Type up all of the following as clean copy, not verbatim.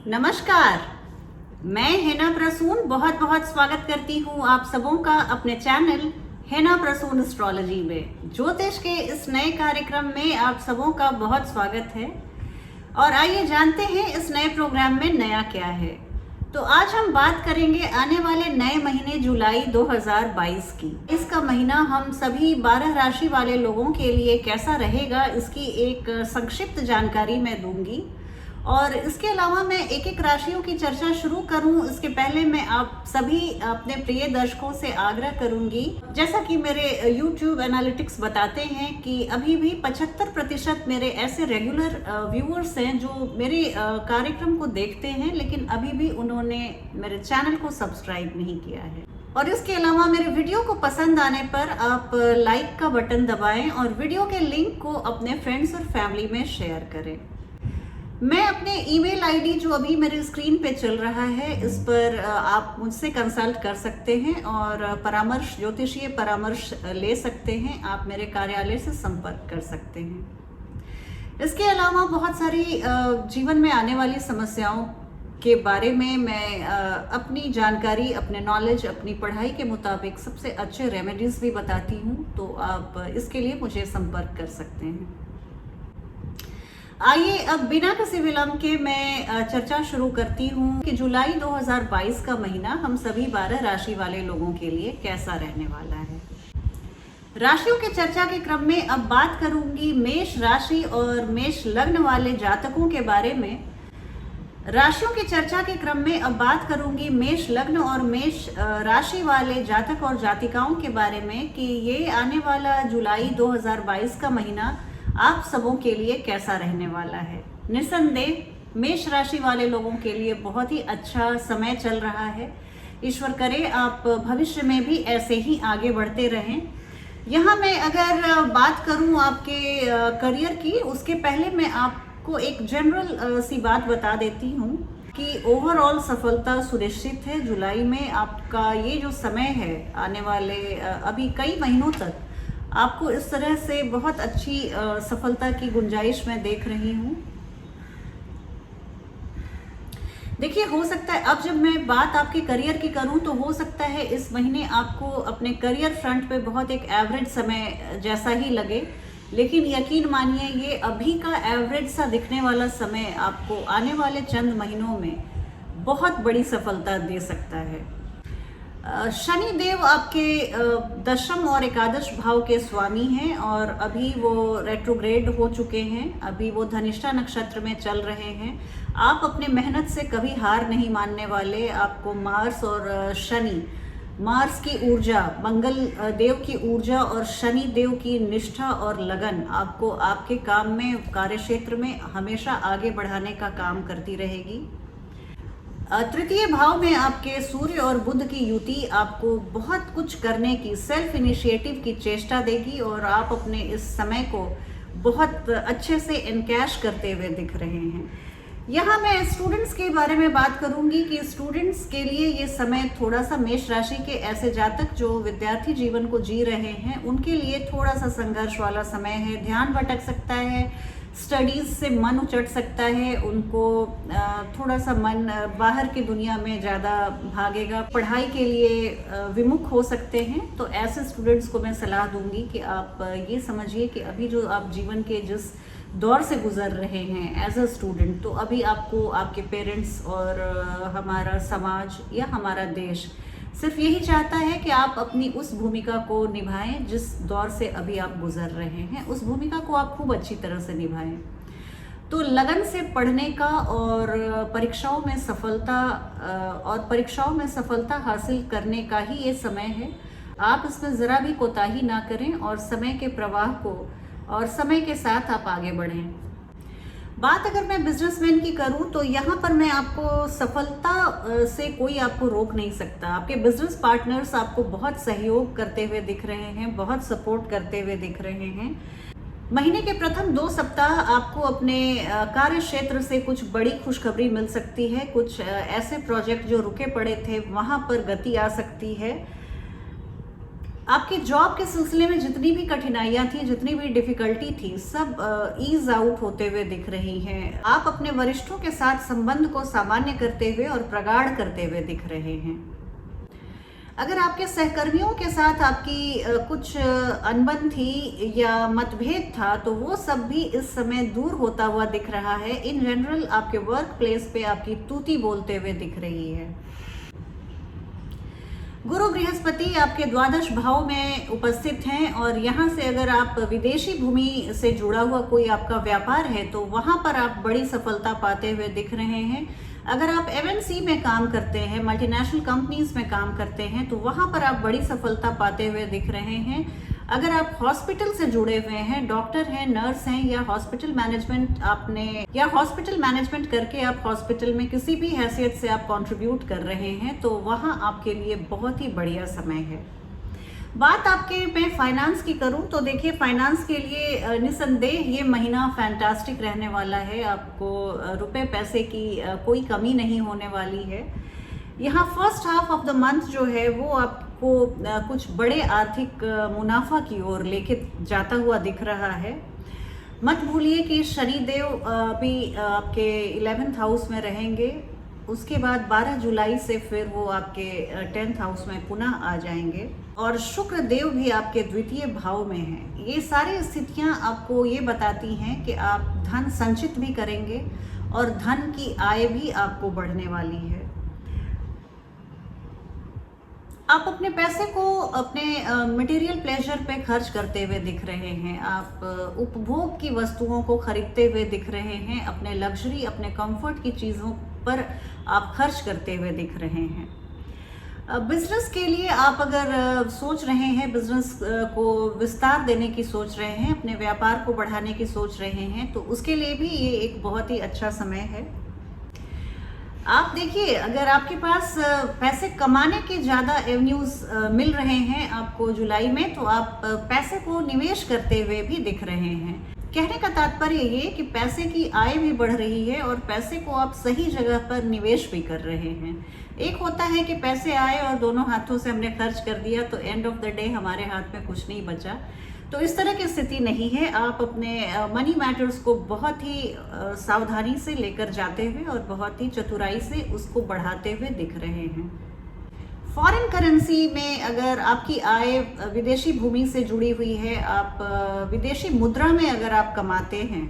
नमस्कार। मैं हेना प्रसून बहुत बहुत स्वागत करती हूँ आप सबों का अपने चैनल हेना प्रसून एस्ट्रोलॉजी में। ज्योतिष के इस नए कार्यक्रम में आप सबों का बहुत स्वागत है। और आइए जानते हैं इस नए प्रोग्राम में नया क्या है। तो आज हम बात करेंगे आने वाले नए महीने जुलाई 2022 की। इसका महीना हम सभी 12 राशि वाले लोगों के लिए कैसा रहेगा, इसकी एक संक्षिप्त जानकारी मैं दूंगी। और इसके अलावा मैं एक एक राशियों की चर्चा शुरू करूं इसके पहले मैं आप सभी अपने प्रिय दर्शकों से आग्रह करूंगी, जैसा कि मेरे YouTube एनालिटिक्स बताते हैं कि अभी भी 75% मेरे ऐसे रेगुलर व्यूअर्स हैं जो मेरे कार्यक्रम को देखते हैं, लेकिन अभी भी उन्होंने मेरे चैनल को सब्सक्राइब नहीं किया है। और इसके अलावा मेरे वीडियो को पसंद आने पर आप लाइक का बटन दबाएं और वीडियो के लिंक को अपने फ्रेंड्स और फैमिली में शेयर करें। मैं अपने ईमेल आईडी जो अभी मेरे स्क्रीन पे चल रहा है, इस पर आप मुझसे कंसल्ट कर सकते हैं और परामर्श, ज्योतिषीय परामर्श ले सकते हैं। आप मेरे कार्यालय से संपर्क कर सकते हैं। इसके अलावा बहुत सारी जीवन में आने वाली समस्याओं के बारे में मैं अपनी जानकारी, अपने नॉलेज, अपनी पढ़ाई के मुताबिक सबसे अच्छे रेमेडीज भी बताती हूँ, तो आप इसके लिए मुझे संपर्क कर सकते हैं। आइए अब बिना किसी विलंब के मैं चर्चा शुरू करती हूँ कि जुलाई 2022 का महीना हम सभी 12 राशि वाले लोगों के लिए कैसा रहने वाला है। राशियों के चर्चा के क्रम में अब बात करूंगी मेष राशि और मेष लग्न वाले जातकों के बारे में। राशियों की चर्चा के क्रम में अब बात करूंगी मेष लग्न और मेष राशि वाले जातक और जातिकाओं के बारे में कि ये आने वाला जुलाई 2022 का महीना आप सबों के लिए कैसा रहने वाला है। निसंदेह मेष राशि वाले लोगों के लिए बहुत ही अच्छा समय चल रहा है। ईश्वर करे आप भविष्य में भी ऐसे ही आगे बढ़ते रहें। यहाँ मैं अगर बात करूँ आपके करियर की, उसके पहले मैं आपको एक जनरल सी बात बता देती हूँ कि ओवरऑल सफलता सुनिश्चित है। जुलाई में आपका ये जो समय है, आने वाले अभी कई महीनों तक आपको इस तरह से बहुत अच्छी सफलता की गुंजाइश मैं देख रही हूँ। देखिए, हो सकता है अब जब मैं बात आपके करियर की करूं तो हो सकता है इस महीने आपको अपने करियर फ्रंट पे बहुत एक एवरेज समय जैसा ही लगे, लेकिन यकीन मानिए ये अभी का एवरेज सा दिखने वाला समय आपको आने वाले चंद महीनों में बहुत बड़ी सफलता दे सकता है। शनि देव आपके दशम और एकादश भाव के स्वामी हैं और अभी वो रेट्रोग्रेड हो चुके हैं। अभी वो धनिष्ठा नक्षत्र में चल रहे हैं। आप अपने मेहनत से कभी हार नहीं मानने वाले। आपको मार्स और शनि, मार्स की ऊर्जा, मंगल देव की ऊर्जा और शनि देव की निष्ठा और लगन आपको आपके काम में, कार्य क्षेत्र में हमेशा आगे बढ़ाने का काम करती रहेगी। तृतीय भाव में आपके सूर्य और बुध की युति आपको बहुत कुछ करने की, सेल्फ इनिशिएटिव की चेष्टा देगी और आप अपने इस समय को बहुत अच्छे से एनकैश करते हुए दिख रहे हैं। यहाँ मैं स्टूडेंट्स के बारे में बात करूंगी कि स्टूडेंट्स के लिए ये समय थोड़ा सा, मेष राशि के ऐसे जातक जो विद्यार्थी जीवन को जी रहे हैं उनके लिए थोड़ा सा संघर्ष वाला समय है। ध्यान भटक सकता है, स्टडीज से मन उचट सकता है, उनको थोड़ा सा मन बाहर की दुनिया में ज़्यादा भागेगा, पढ़ाई के लिए विमुख हो सकते हैं। तो ऐसे स्टूडेंट्स को मैं सलाह दूंगी कि आप ये समझिए कि अभी जो आप जीवन के जिस दौर से गुजर रहे हैं एज अ स्टूडेंट, तो अभी आपको आपके पेरेंट्स और हमारा समाज या हमारा देश सिर्फ यही चाहता है कि आप अपनी उस भूमिका को निभाएं जिस दौर से अभी आप गुजर रहे हैं। उस भूमिका को आप खूब अच्छी तरह से निभाएं। तो लगन से पढ़ने का और परीक्षाओं में सफलता हासिल करने का ही ये समय है। आप इसमें ज़रा भी कोताही ना करें और समय के प्रवाह को और समय के साथ आप आगे बढ़ें। बात अगर मैं बिजनेसमैन की करूं तो यहाँ पर मैं आपको सफलता से कोई आपको रोक नहीं सकता। आपके बिजनेस पार्टनर्स आपको बहुत सहयोग करते हुए दिख रहे हैं, बहुत सपोर्ट करते हुए दिख रहे हैं। महीने के प्रथम 2 सप्ताह आपको अपने कार्य क्षेत्र से कुछ बड़ी खुशखबरी मिल सकती है। कुछ ऐसे प्रोजेक्ट जो रुके पड़े थे वहाँ पर गति आ सकती है। आपके जॉब के सिलसिले में जितनी भी कठिनाइयां थी, जितनी भी डिफिकल्टी थी, सब ईज आउट होते हुए दिख रही हैं। आप अपने वरिष्ठों के साथ संबंध को सामान्य करते हुए और प्रगाढ़ करते हुए दिख रहे हैं। अगर आपके सहकर्मियों के साथ आपकी कुछ अनबन थी या मतभेद था, तो वो सब भी इस समय दूर होता हुआ दिख रहा है। इन जनरल आपके वर्क प्लेस पे आपकी तूती बोलते हुए दिख रही है। गुरु बृहस्पति आपके द्वादश भाव में उपस्थित हैं और यहाँ से अगर आप विदेशी भूमि से जुड़ा हुआ कोई आपका व्यापार है तो वहाँ पर आप बड़ी सफलता पाते हुए दिख रहे हैं। अगर आप एमएनसी में काम करते हैं, मल्टीनेशनल कंपनीज में काम करते हैं, तो वहाँ पर आप बड़ी सफलता पाते हुए दिख रहे हैं। अगर आप हॉस्पिटल से जुड़े हुए हैं, डॉक्टर हैं, नर्स हैं, या हॉस्पिटल मैनेजमेंट करके आप हॉस्पिटल में किसी भी हैसियत से आप कंट्रीब्यूट कर रहे हैं, तो वहाँ आपके लिए बहुत ही बढ़िया समय है। बात आपके मैं फाइनेंस की करूं तो देखिए, फाइनेंस के लिए निसंदेह ये महीना फैंटास्टिक रहने वाला है। आपको रुपए पैसे की कोई कमी नहीं होने वाली है। यहाँ first half of the month जो है वो आपको कुछ बड़े आर्थिक मुनाफा की ओर लेके जाता हुआ दिख रहा है। मत भूलिए कि शनिदेव भी आपके 11th हाउस में रहेंगे। उसके बाद 12 जुलाई से फिर वो आपके 10th हाउस में पुनः आ जाएंगे और शुक्र देव भी आपके द्वितीय भाव में हैं। ये सारी स्थितियां आपको ये बताती हैं कि आप धन संचित भी करेंगे और धन की आय भी आपको बढ़ने वाली है। आप अपने पैसे को अपने मटेरियल प्लेजर पे खर्च करते हुए दिख रहे हैं। आप उपभोग की वस्तुओं को खरीदते हुए दिख रहे हैं। अपने लग्जरी, अपने कंफर्ट की चीज़ों पर आप खर्च करते हुए दिख रहे हैं। बिजनेस के लिए आप अगर सोच रहे हैं, बिजनेस को विस्तार देने की सोच रहे हैं, अपने व्यापार को बढ़ाने की सोच रहे हैं, तो उसके लिए भी ये एक बहुत ही अच्छा समय है। आप देखिए, अगर आपके पास पैसे कमाने के ज़्यादा एवेन्यूज मिल रहे हैं आपको जुलाई में, तो आप पैसे को निवेश करते हुए भी दिख रहे हैं। कहने का तात्पर्य ये कि पैसे की आय भी बढ़ रही है और पैसे को आप सही जगह पर निवेश भी कर रहे हैं। एक होता है कि पैसे आए और दोनों हाथों से हमने खर्च कर दिया, तो एंड ऑफ द डे हमारे हाथ में कुछ नहीं बचा। तो इस तरह की स्थिति नहीं है। आप अपने मनी मैटर्स को बहुत ही सावधानी से लेकर जाते हुए और बहुत ही चतुराई से उसको बढ़ाते हुए दिख रहे हैं। फॉरेन करेंसी में अगर आपकी आय विदेशी भूमि से जुड़ी हुई है, आप विदेशी मुद्रा में अगर आप कमाते हैं,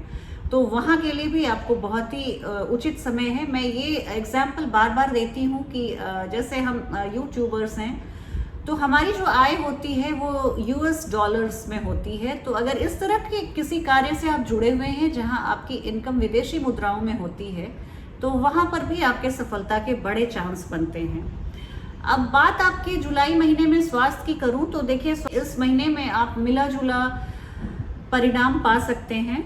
तो वहाँ के लिए भी आपको बहुत ही उचित समय है। मैं ये एग्जाम्पल बार बार देती हूँ कि जैसे हम यूट्यूबर्स हैं, तो हमारी जो आय होती है वो यूएस डॉलर्स में होती है। तो अगर इस तरह के किसी कार्य से आप जुड़े हुए हैं जहां आपकी इनकम विदेशी मुद्राओं में होती है, तो वहां पर भी आपके सफलता के बड़े चांस बनते हैं। अब बात आपके जुलाई महीने में स्वास्थ्य की करूं तो देखिए, इस महीने में आप मिला जुला परिणाम पा सकते हैं।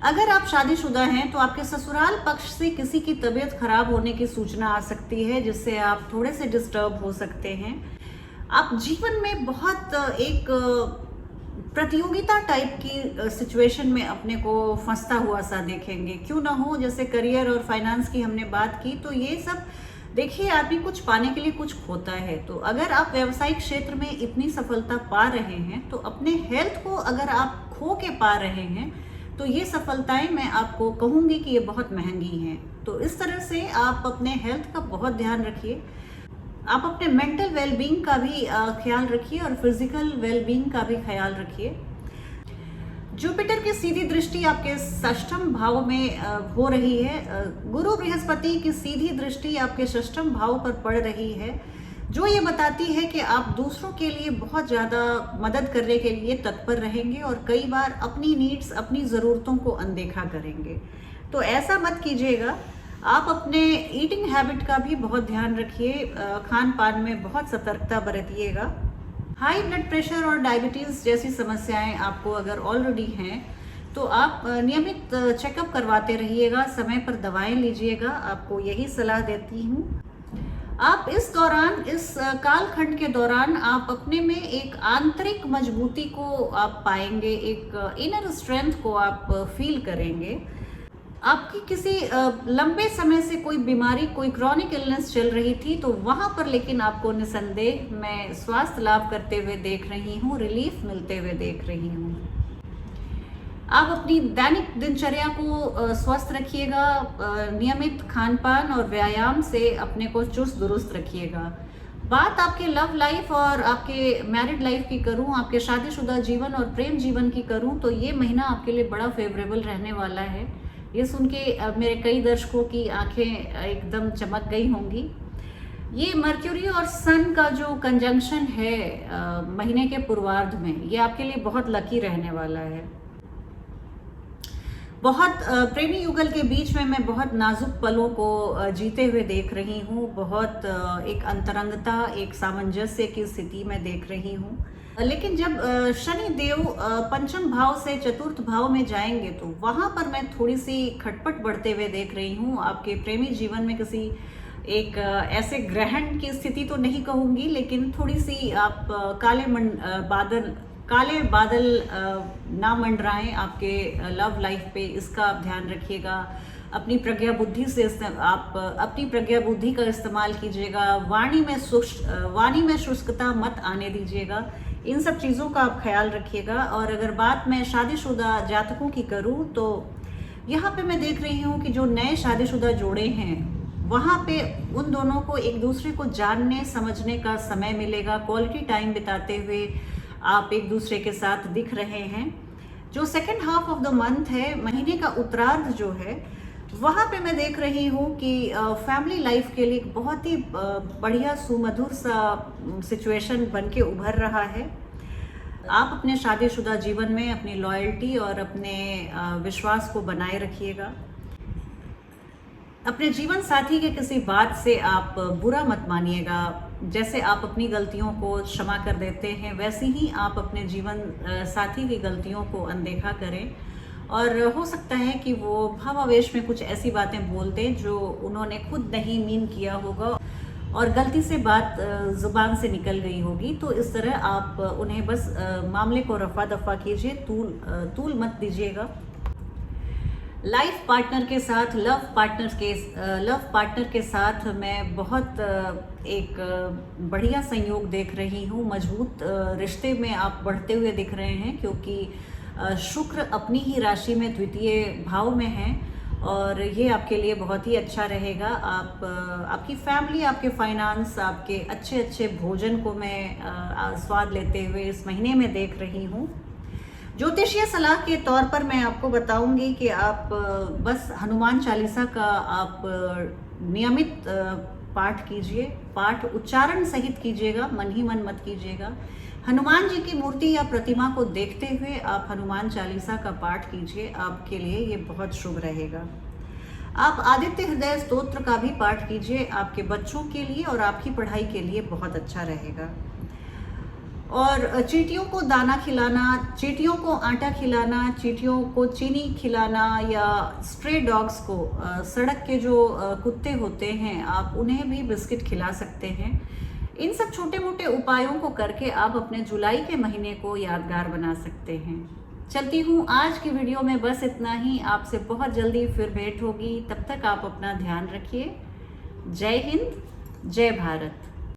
अगर आप शादीशुदा हैं तो आपके ससुराल पक्ष से किसी की तबीयत खराब होने की सूचना आ सकती है, जिससे आप थोड़े से डिस्टर्ब हो सकते हैं। आप जीवन में बहुत एक प्रतियोगिता टाइप की सिचुएशन में अपने को फंसता हुआ सा देखेंगे। क्यों ना हो, जैसे करियर और फाइनेंस की हमने बात की, तो ये सब देखिए, आदमी कुछ पाने के लिए कुछ खोता है। तो अगर आप व्यावसायिक क्षेत्र में इतनी सफलता पा रहे हैं, तो अपने हेल्थ को अगर आप खो के पा रहे हैं, तो ये सफलताएं मैं आपको कहूँगी कि ये बहुत महंगी हैं। तो इस तरह से आप अपने हेल्थ का बहुत ध्यान रखिए। आप अपने मेंटल वेलबींग का भी ख्याल रखिए और फिजिकल वेलबींग का भी ख्याल रखिए। जुपिटर की सीधी दृष्टि आपके षष्ठम भाव में हो रही है। गुरु बृहस्पति की सीधी दृष्टि आपके षष्ठम भाव पर पड़ रही है, जो ये बताती है कि आप दूसरों के लिए बहुत ज़्यादा मदद करने के लिए तत्पर रहेंगे और कई बार अपनी नीड्स, अपनी ज़रूरतों को अनदेखा करेंगे। तो ऐसा मत कीजिएगा। आप अपने ईटिंग हैबिट का भी बहुत ध्यान रखिए, खान पान में बहुत सतर्कता बरतिएगा। हाई ब्लड प्रेशर और डायबिटीज़ जैसी समस्याएं आपको अगर ऑलरेडी हैं, तो आप नियमित चेकअप करवाते रहिएगा, समय पर दवाएं लीजिएगा। आपको यही सलाह देती हूँ। आप इस दौरान, इस कालखंड के दौरान, आप अपने में एक आंतरिक मजबूती को आप पाएंगे, एक इनर स्ट्रेंथ को आप फील करेंगे। आपकी किसी लंबे समय से कोई बीमारी, कोई क्रॉनिक इलनेस चल रही थी, तो वहां पर लेकिन आपको निसंदेह मैं स्वास्थ्य लाभ करते हुए देख रही हूँ, रिलीफ मिलते हुए देख रही हूँ। आप अपनी दैनिक दिनचर्या को स्वस्थ रखिएगा, नियमित खान पान और व्यायाम से अपने को चुस्त दुरुस्त रखिएगा। बात आपके लव लाइफ और आपके मैरिड लाइफ की करूं, आपके शादीशुदा जीवन और प्रेम जीवन की करूं, तो ये महीना आपके लिए बड़ा फेवरेबल रहने वाला है। ये सुन के मेरे कई दर्शकों की आंखें एकदम चमक गई होंगी। ये मर्क्यूरी और सन का जो कंजंक्शन है महीने के पूर्वार्ध में, ये आपके लिए बहुत लकी रहने वाला है। बहुत प्रेमी युगल के बीच में मैं बहुत नाजुक पलों को जीते हुए देख रही हूँ। बहुत एक अंतरंगता, एक सामंजस्य की स्थिति में देख रही हूँ। लेकिन जब शनि देव पंचम भाव से चतुर्थ भाव में जाएंगे, तो वहां पर मैं थोड़ी सी खटपट बढ़ते हुए देख रही हूँ। आपके प्रेमी जीवन में किसी एक ऐसे ग्रहण की स्थिति तो नहीं कहूंगी, लेकिन थोड़ी सी आप काले बादल ना मंडराएं आपके लव लाइफ पे, इसका आप ध्यान रखिएगा। अपनी प्रज्ञा बुद्धि से आप अपनी प्रज्ञा बुद्धि का इस्तेमाल कीजिएगा। वाणी में शुष्कता मत आने दीजिएगा। इन सब चीज़ों का आप ख्याल रखिएगा। और अगर बात मैं शादीशुदा जातकों की करूं, तो यहाँ पे मैं देख रही हूँ कि जो नए शादीशुदा जोड़े हैं, वहाँ पे उन दोनों को एक दूसरे को जानने समझने का समय मिलेगा। क्वालिटी टाइम बिताते हुए आप एक दूसरे के साथ दिख रहे हैं। जो second half of the month है, महीने का उत्तरार्ध जो है, वहाँ पे मैं देख रही हूँ कि फैमिली लाइफ के लिए बहुत ही बढ़िया सुमधुर सा सिचुएशन बन के उभर रहा है। आप अपने शादीशुदा जीवन में अपनी लॉयल्टी और अपने विश्वास को बनाए रखिएगा। अपने जीवन साथी के किसी बात से आप बुरा मत मानिएगा। जैसे आप अपनी गलतियों को क्षमा कर देते हैं, वैसे ही आप अपने जीवन साथी की गलतियों को अनदेखा करें। और हो सकता है कि वो भावावेश में कुछ ऐसी बातें बोल दें जो उन्होंने खुद नहीं मीन किया होगा और गलती से बात जुबान से निकल गई होगी। तो इस तरह आप उन्हें बस मामले को रफा दफा कीजिए, तूल मत दीजिएगा। लाइफ पार्टनर के साथ, लव पार्टनर के साथ मैं बहुत एक बढ़िया संयोग देख रही हूँ। मजबूत रिश्ते में आप बढ़ते हुए दिख रहे हैं, क्योंकि शुक्र अपनी ही राशि में द्वितीय भाव में है और ये आपके लिए बहुत ही अच्छा रहेगा। आपकी फैमिली, आपके फाइनेंस, आपके अच्छे भोजन को मैं स्वाद लेते हुए इस महीने में देख रही हूँ। ज्योतिषीय सलाह के तौर पर मैं आपको बताऊंगी कि आप बस हनुमान चालीसा का आप नियमित पाठ कीजिए। पाठ उच्चारण सहित कीजिएगा, मन ही मन मत कीजिएगा। हनुमान जी की मूर्ति या प्रतिमा को देखते हुए आप हनुमान चालीसा का पाठ कीजिए, आपके लिए ये बहुत शुभ रहेगा। आप आदित्य हृदय स्तोत्र का भी पाठ कीजिए, आपके बच्चों के लिए और आपकी पढ़ाई के लिए बहुत अच्छा रहेगा। और चींटियों को दाना खिलाना, चींटियों को आटा खिलाना, चींटियों को चीनी खिलाना या स्ट्रे डॉग्स को, सड़क के जो कुत्ते होते हैं, आप उन्हें भी बिस्किट खिला सकते हैं। इन सब छोटे मोटे उपायों को करके आप अपने जुलाई के महीने को यादगार बना सकते हैं। चलती हूँ आज की वीडियो में बस इतना ही। आपसे बहुत जल्दी फिर भेंट होगी। तब तक आप अपना ध्यान रखिए। जय हिंद, जय भारत।